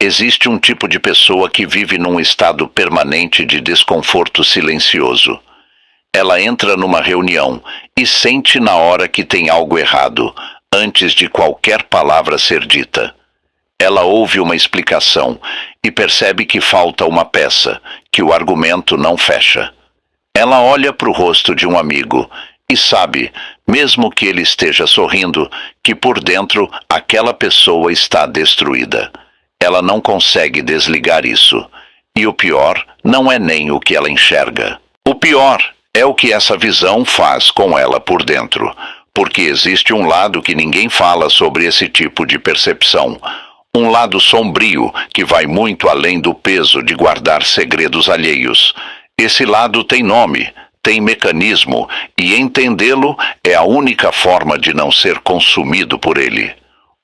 Existe um tipo de pessoa que vive num estado permanente de desconforto silencioso. Ela entra numa reunião e sente na hora que tem algo errado, antes de qualquer palavra ser dita. Ela ouve uma explicação e percebe que falta uma peça, que o argumento não fecha. Ela olha para o rosto de um amigo e sabe, mesmo que ele esteja sorrindo, que por dentro aquela pessoa está destruída. Ela não consegue desligar isso. E o pior não é nem o que ela enxerga. O pior é o que essa visão faz com ela por dentro, porque existe um lado que ninguém fala sobre esse tipo de percepção. Um lado sombrio que vai muito além do peso de guardar segredos alheios. Esse lado tem nome, tem mecanismo, e entendê-lo é a única forma de não ser consumido por ele.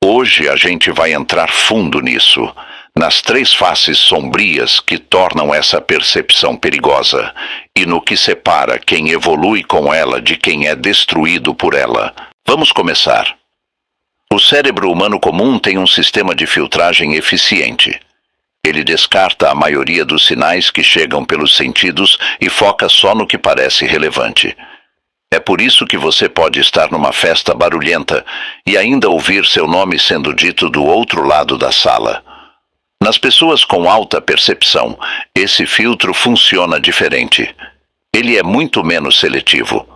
Hoje a gente vai entrar fundo nisso, nas 3 faces sombrias que tornam essa percepção perigosa, e no que separa quem evolui com ela de quem é destruído por ela. Vamos começar. O cérebro humano comum tem um sistema de filtragem eficiente. Ele descarta a maioria dos sinais que chegam pelos sentidos e foca só no que parece relevante. É por isso que você pode estar numa festa barulhenta e ainda ouvir seu nome sendo dito do outro lado da sala. Nas pessoas com alta percepção, esse filtro funciona diferente. Ele é muito menos seletivo.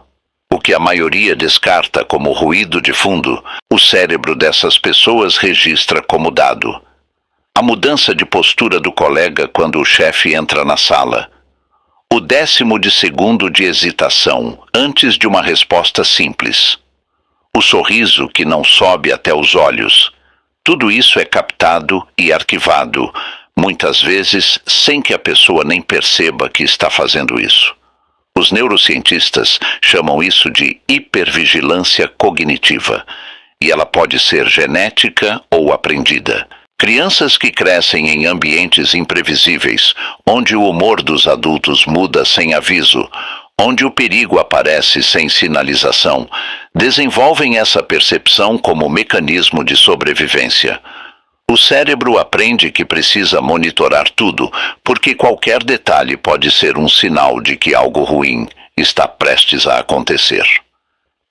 O que a maioria descarta como ruído de fundo, o cérebro dessas pessoas registra como dado. A mudança de postura do colega quando o chefe entra na sala. O 10º de segundo de hesitação antes de uma resposta simples. O sorriso que não sobe até os olhos. Tudo isso é captado e arquivado, muitas vezes sem que a pessoa nem perceba que está fazendo isso. Os neurocientistas chamam isso de hipervigilância cognitiva, e ela pode ser genética ou aprendida. Crianças que crescem em ambientes imprevisíveis, onde o humor dos adultos muda sem aviso, onde o perigo aparece sem sinalização, desenvolvem essa percepção como mecanismo de sobrevivência. O cérebro aprende que precisa monitorar tudo, porque qualquer detalhe pode ser um sinal de que algo ruim está prestes a acontecer.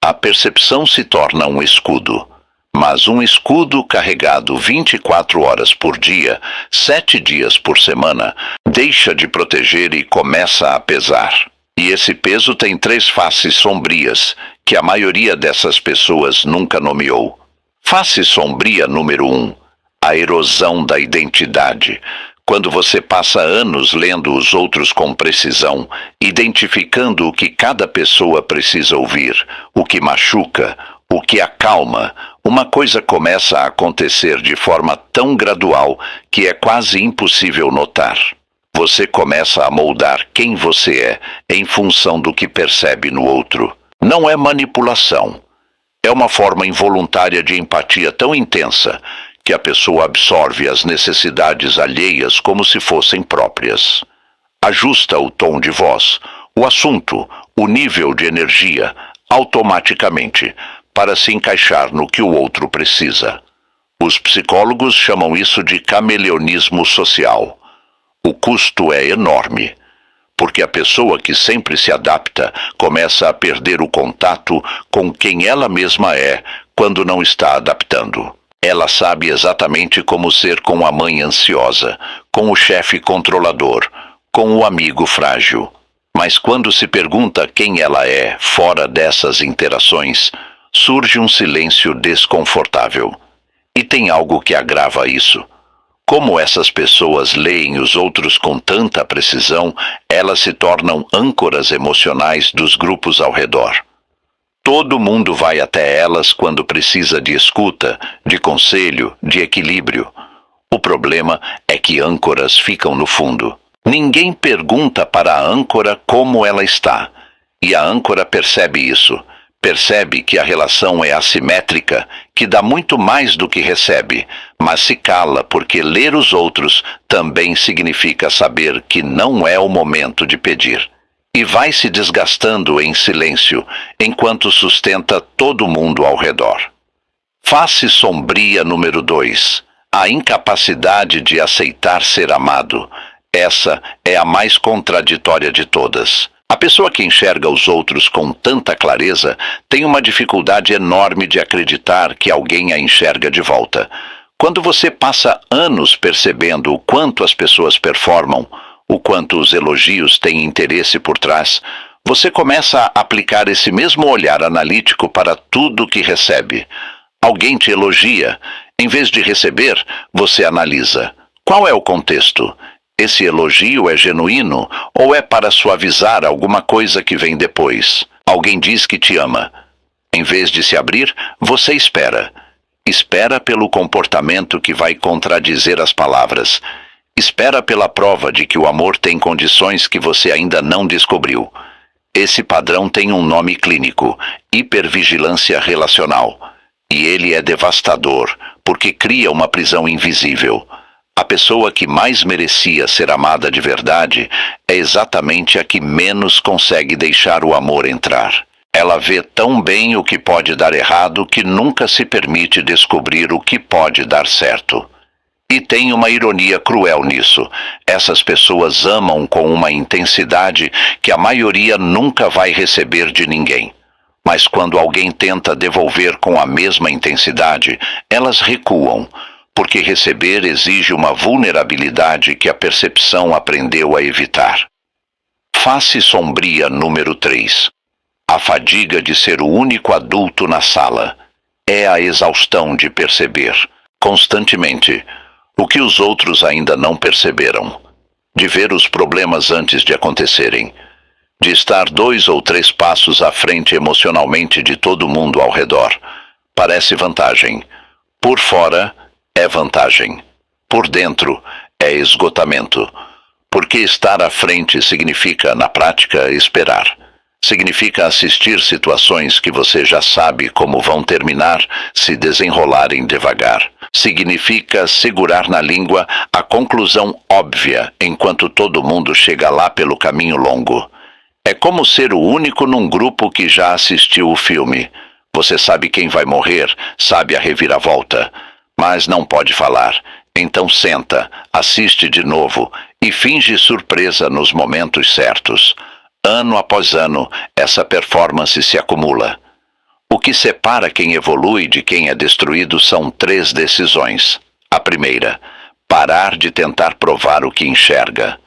A percepção se torna um escudo, mas um escudo carregado 24 horas por dia, 7 dias por semana, deixa de proteger e começa a pesar. E esse peso tem 3 faces sombrias, que a maioria dessas pessoas nunca nomeou. Face sombria número 1. A erosão da identidade. Quando você passa anos lendo os outros com precisão, identificando o que cada pessoa precisa ouvir, o que machuca, o que acalma, uma coisa começa a acontecer de forma tão gradual que é quase impossível notar. Você começa a moldar quem você é em função do que percebe no outro. Não é manipulação. É uma forma involuntária de empatia tão intensa que a pessoa absorve as necessidades alheias como se fossem próprias. Ajusta o tom de voz, o assunto, o nível de energia, automaticamente, para se encaixar no que o outro precisa. Os psicólogos chamam isso de cameleonismo social. O custo é enorme, porque a pessoa que sempre se adapta começa a perder o contato com quem ela mesma é quando não está adaptando. Ela sabe exatamente como ser com a mãe ansiosa, com o chefe controlador, com o amigo frágil. Mas quando se pergunta quem ela é fora dessas interações, surge um silêncio desconfortável. E tem algo que agrava isso. Como essas pessoas leem os outros com tanta precisão, elas se tornam âncoras emocionais dos grupos ao redor. Todo mundo vai até elas quando precisa de escuta, de conselho, de equilíbrio. O problema é que âncoras ficam no fundo. Ninguém pergunta para a âncora como ela está. E a âncora percebe isso. Percebe que a relação é assimétrica, que dá muito mais do que recebe, mas se cala porque ler os outros também significa saber que não é o momento de pedir. E vai se desgastando em silêncio, enquanto sustenta todo mundo ao redor. Face sombria número 2. A incapacidade de aceitar ser amado. Essa é a mais contraditória de todas. A pessoa que enxerga os outros com tanta clareza tem uma dificuldade enorme de acreditar que alguém a enxerga de volta. Quando você passa anos percebendo o quanto as pessoas performam, o quanto os elogios têm interesse por trás, você começa a aplicar esse mesmo olhar analítico para tudo que recebe. Alguém te elogia. Em vez de receber, você analisa. Qual é o contexto? Esse elogio é genuíno ou é para suavizar alguma coisa que vem depois? Alguém diz que te ama. Em vez de se abrir, você espera. Espera pelo comportamento que vai contradizer as palavras. Espera pela prova de que o amor tem condições que você ainda não descobriu. Esse padrão tem um nome clínico: hipervigilância relacional. E ele é devastador, porque cria uma prisão invisível. A pessoa que mais merecia ser amada de verdade é exatamente a que menos consegue deixar o amor entrar. Ela vê tão bem o que pode dar errado que nunca se permite descobrir o que pode dar certo. E tem uma ironia cruel nisso. Essas pessoas amam com uma intensidade que a maioria nunca vai receber de ninguém. Mas quando alguém tenta devolver com a mesma intensidade, elas recuam, porque receber exige uma vulnerabilidade que a percepção aprendeu a evitar. Face sombria número 3. A fadiga de ser o único adulto na sala. É a exaustão de perceber, constantemente, o que os outros ainda não perceberam. De ver os problemas antes de acontecerem. De estar 2 ou 3 passos à frente emocionalmente de todo mundo ao redor. Parece vantagem. Por fora, é vantagem. Por dentro, é esgotamento. Porque estar à frente significa, na prática, esperar. Significa assistir situações que você já sabe como vão terminar se desenrolarem devagar. Significa segurar na língua a conclusão óbvia enquanto todo mundo chega lá pelo caminho longo. É como ser o único num grupo que já assistiu o filme. Você sabe quem vai morrer, sabe a reviravolta, mas não pode falar. Então senta, assiste de novo e finge surpresa nos momentos certos. Ano após ano, essa performance se acumula. O que separa quem evolui de quem é destruído são 3 decisões. A primeira, parar de tentar provar o que enxerga.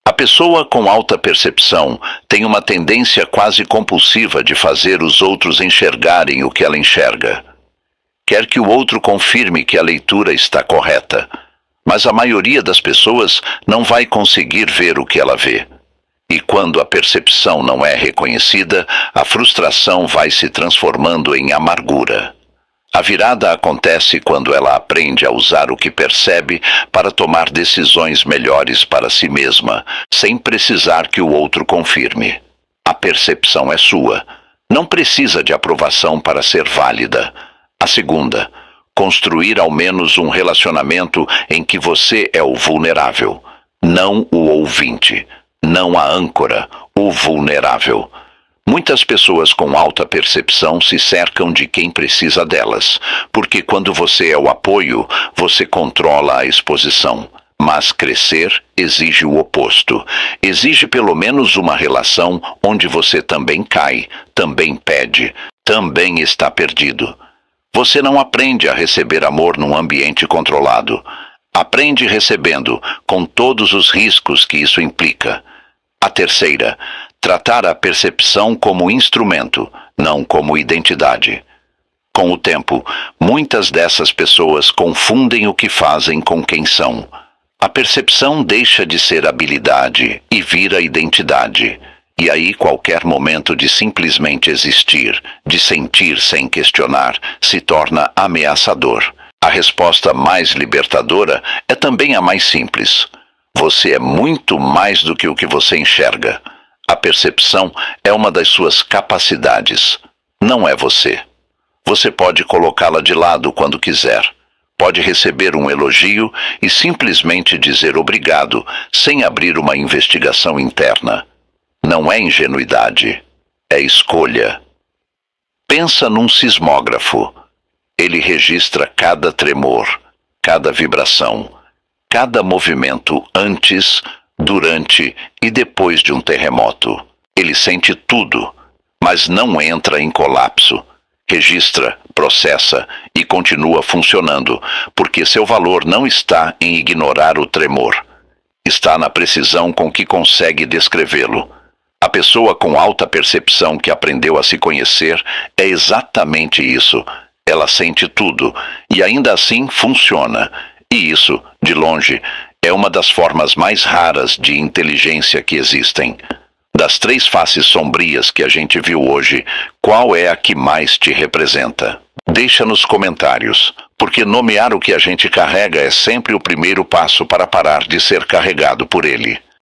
A pessoa com alta percepção tem uma tendência quase compulsiva de fazer os outros enxergarem o que ela enxerga. Quer que o outro confirme que a leitura está correta, mas a maioria das pessoas não vai conseguir ver o que ela vê. E quando a percepção não é reconhecida, a frustração vai se transformando em amargura. A virada acontece quando ela aprende a usar o que percebe para tomar decisões melhores para si mesma, sem precisar que o outro confirme. A percepção é sua. Não precisa de aprovação para ser válida. A segunda, construir ao menos um relacionamento em que você é o vulnerável, não o ouvinte, não a âncora, o vulnerável. Muitas pessoas com alta percepção se cercam de quem precisa delas, porque quando você é o apoio, você controla a exposição. Mas crescer exige o oposto. Exige pelo menos uma relação onde você também cai, também pede, também está perdido. Você não aprende a receber amor num ambiente controlado. Aprende recebendo, com todos os riscos que isso implica. A terceira, tratar a percepção como instrumento, não como identidade. Com o tempo, muitas dessas pessoas confundem o que fazem com quem são. A percepção deixa de ser habilidade e vira identidade. E aí qualquer momento de simplesmente existir, de sentir sem questionar, se torna ameaçador. A resposta mais libertadora é também a mais simples. Você é muito mais do que o que você enxerga. A percepção é uma das suas capacidades. Não é você. Você pode colocá-la de lado quando quiser. Pode receber um elogio e simplesmente dizer obrigado, sem abrir uma investigação interna. Não é ingenuidade, é escolha. Pensa num sismógrafo. Ele registra cada tremor, cada vibração, cada movimento antes, durante e depois de um terremoto. Ele sente tudo, mas não entra em colapso. Registra, processa e continua funcionando, porque seu valor não está em ignorar o tremor. Está na precisão com que consegue descrevê-lo. A pessoa com alta percepção que aprendeu a se conhecer é exatamente isso. Ela sente tudo e ainda assim funciona. E isso, de longe, é uma das formas mais raras de inteligência que existem. Das 3 faces sombrias que a gente viu hoje, qual é a que mais te representa? Deixa nos comentários, porque nomear o que a gente carrega é sempre o primeiro passo para parar de ser carregado por ele.